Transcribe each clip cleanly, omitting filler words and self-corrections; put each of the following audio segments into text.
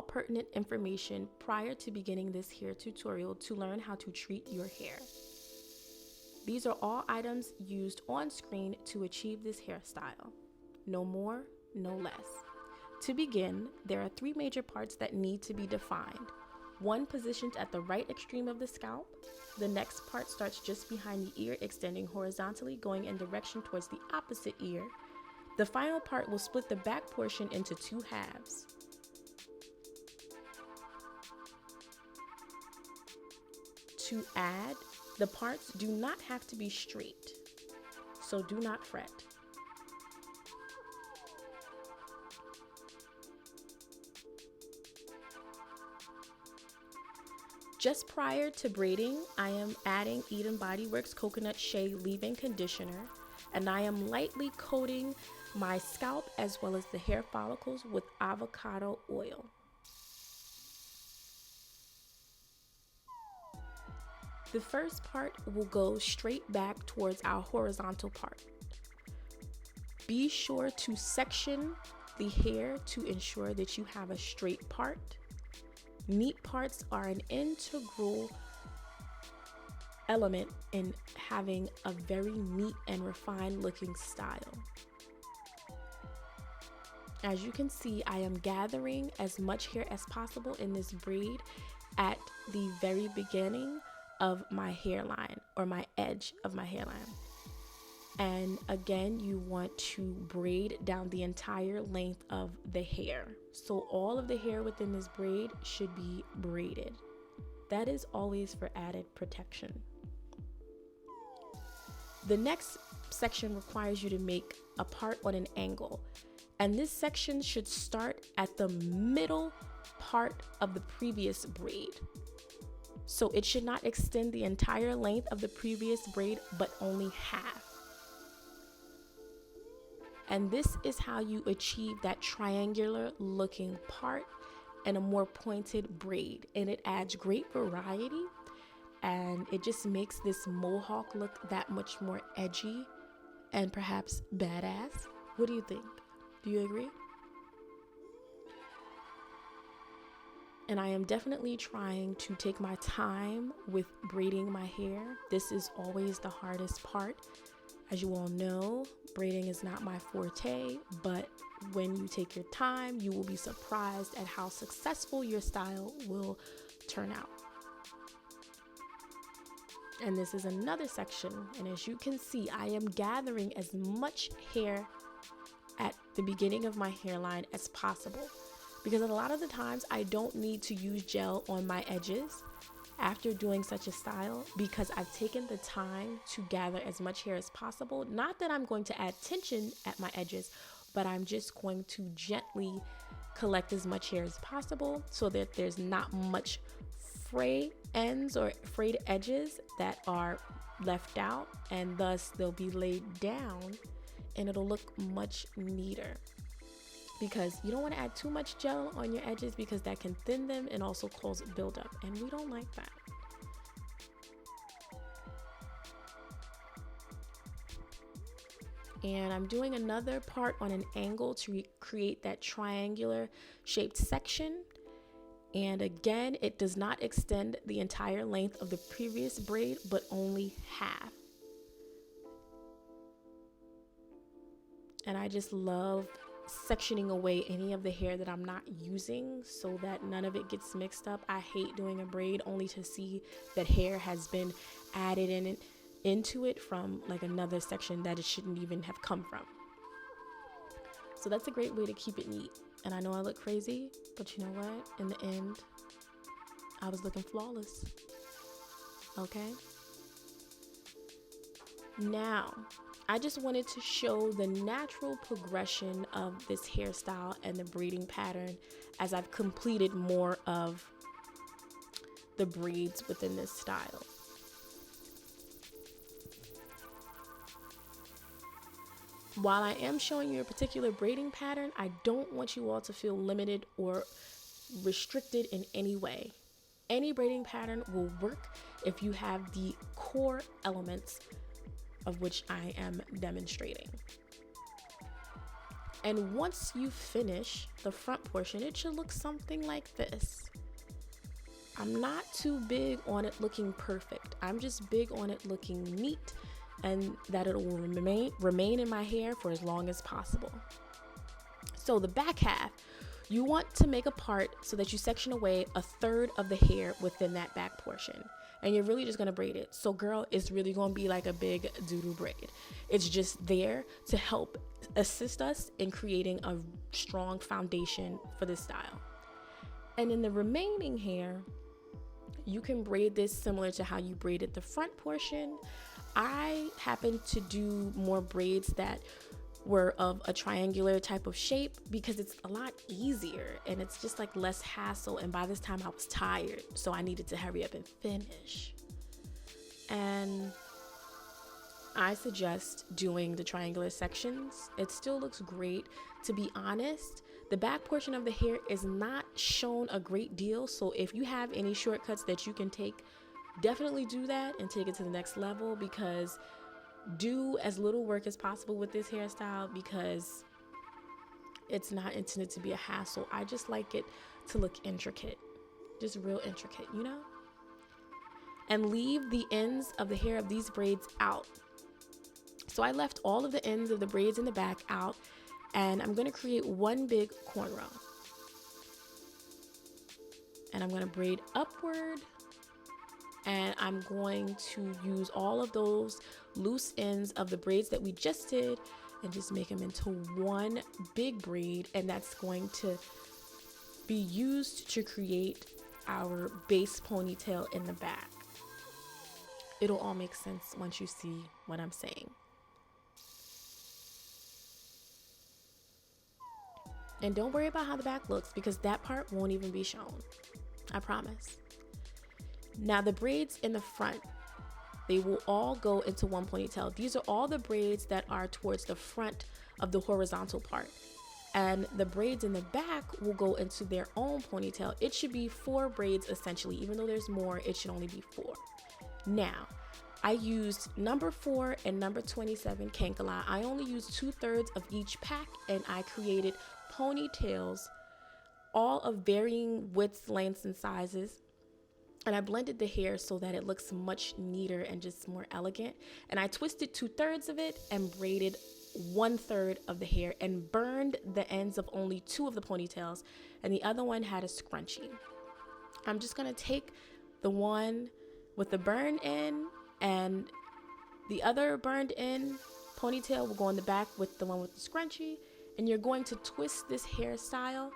pertinent information prior to beginning this hair tutorial to learn how to treat your hair. These are all items used on screen to achieve this hairstyle. No more, no less. To begin, there are 3 major parts that need to be defined. One positioned at the right extreme of the scalp. The next part starts just behind the ear, extending horizontally, going in direction towards the opposite ear. The final part will split the back portion into 2 halves. To add, the parts do not have to be straight, so do not fret. Just prior to braiding, I am adding Eden Body Works Coconut Shea Leave-In Conditioner, and I am lightly coating my scalp as well as the hair follicles with avocado oil. The first part will go straight back towards our horizontal part. Be sure to section the hair to ensure that you have a straight part. Neat parts are an integral element in having a very neat and refined looking style. As you can see, I am gathering as much hair as possible in this braid at the very beginning of my hairline, or my edge of my hairline. And again, you want to braid down the entire length of the hair. So all of the hair within this braid should be braided. That is always for added protection. The next section requires you to make a part on an angle. And this section should start at the middle part of the previous braid. So it should not extend the entire length of the previous braid, but only half. And this is how you achieve that triangular looking part and a more pointed braid. And it adds great variety, and it just makes this mohawk look that much more edgy and perhaps badass. What do you think? Do you agree? And I am definitely trying to take my time with braiding my hair. This is always the hardest part. As you all know, braiding is not my forte, but when you take your time, you will be surprised at how successful your style will turn out. And this is another section, and as you can see, I am gathering as much hair at the beginning of my hairline as possible, because a lot of the times I don't need to use gel on my edges after doing such a style, because I've taken the time to gather as much hair as possible. Not that I'm going to add tension at my edges, but I'm just going to gently collect as much hair as possible so that there's not much fray ends or frayed edges that are left out, and thus they'll be laid down and it'll look much neater. Because you don't want to add too much gel on your edges, because that can thin them and also cause buildup, and we don't like that. And I'm doing another part on an angle to create that triangular shaped section. And again, it does not extend the entire length of the previous braid, but only half. And I just love sectioning away any of the hair that I'm not using so that none of it gets mixed up. I hate doing a braid only to see that hair has been added into it from like another section that it shouldn't even have come from. So that's a great way to keep it neat. And I know I look crazy, but you know what? In the end, I was looking flawless. Okay? Now, I just wanted to show the natural progression of this hairstyle and the braiding pattern as I've completed more of the braids within this style. While I am showing you a particular braiding pattern, I don't want you all to feel limited or restricted in any way. Any braiding pattern will work if you have the core elements of which I am demonstrating. And once you finish the front portion, it should look something like this. I'm not too big on it looking perfect. I'm just big on it looking neat and that it will remain in my hair for as long as possible. So the back half, you want to make a part so that you section away 1/3 of the hair within that back portion. And you're really just gonna braid it. So girl, it's really gonna be like a big doo-doo braid. It's just there to help assist us in creating a strong foundation for this style. And in the remaining hair, you can braid this similar to how you braided the front portion. I happen to do more braids that were of a triangular type of shape because it's a lot easier and it's just like less hassle. And by this time I was tired, so I needed to hurry up and finish. And I suggest doing the triangular sections. It still looks great. To be honest, the back portion of the hair is not shown a great deal. So if you have any shortcuts that you can take, definitely do that and take it to the next level, because do as little work as possible with this hairstyle because it's not intended to be a hassle. I just like it to look intricate, just real intricate, you know? And leave the ends of the hair of these braids out. So I left all of the ends of the braids in the back out, and I'm gonna create one big cornrow. And I'm gonna braid upward, and I'm going to use all of those loose ends of the braids that we just did and just make them into one big braid, and that's going to be used to create our base ponytail in the back. It'll all make sense once you see what I'm saying. And don't worry about how the back looks because that part won't even be shown, I promise. Now the braids in the front, they will all go into one ponytail. These are all the braids that are towards the front of the horizontal part. And the braids in the back will go into their own ponytail. It should be 4 braids essentially. Even though there's more, it should only be 4. Now, I used number 4 and number 27 Kankala. I only used 2/3 of each pack, and I created ponytails, all of varying widths, lengths, and sizes. And I blended the hair so that it looks much neater and just more elegant. And I twisted 2/3 of it and braided 1/3 of the hair and burned the ends of only 2 of the ponytails, and the other one had a scrunchie. I'm just gonna take the one with the burn in, and the other burned in ponytail will go in the back with the one with the scrunchie, and you're going to twist this hairstyle.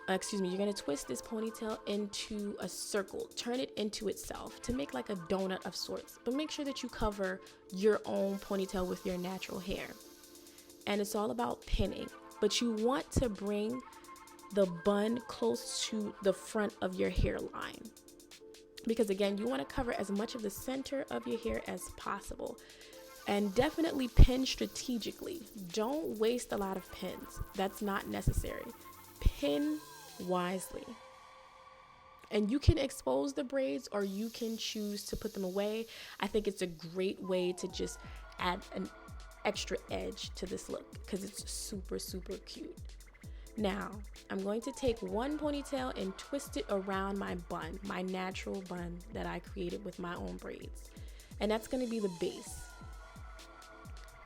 You're going to twist this ponytail into a circle, turn it into itself to make like a donut of sorts, but make sure that you cover your own ponytail with your natural hair. And it's all about pinning, but you want to bring the bun close to the front of your hairline, because again, you want to cover as much of the center of your hair as possible. And definitely pin strategically. Don't waste a lot of pins. That's not necessary. Pin wisely. And you can expose the braids or you can choose to put them away. I think it's a great way to just add an extra edge to this look because it's super, super cute. Now, I'm going to take one ponytail and twist it around my bun, my natural bun that I created with my own braids. And that's going to be the base.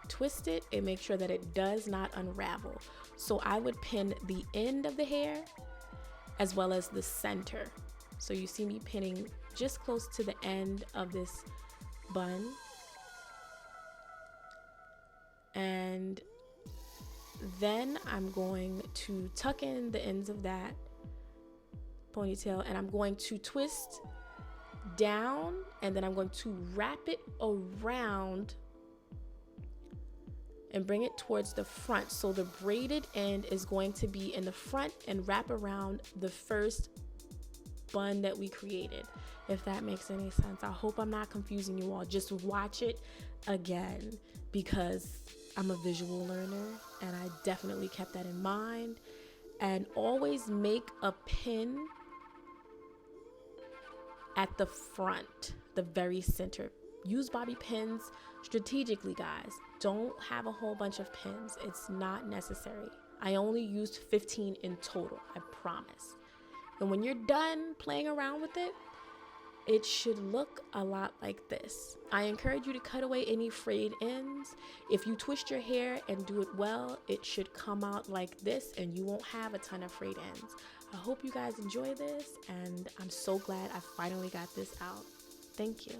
Twist it and make sure that it does not unravel. So I would pin the end of the hair as well as the center. So you see me pinning just close to the end of this bun. And then I'm going to tuck in the ends of that ponytail, and I'm going to twist down, and then I'm going to wrap it around and bring it towards the front. So the braided end is going to be in the front and wrap around the first bun that we created, if that makes any sense. I hope I'm not confusing you all. Just watch it again because I'm a visual learner and I definitely kept that in mind. And always make a pin at the front, the very center Use bobby pins strategically, guys. Don't have a whole bunch of pins. It's not necessary. I only used 15 in total, I promise. And when you're done playing around with it, it should look a lot like this. I encourage you to cut away any frayed ends. If you twist your hair and do it well, it should come out like this and you won't have a ton of frayed ends. I hope you guys enjoy this, and I'm so glad I finally got this out. Thank you.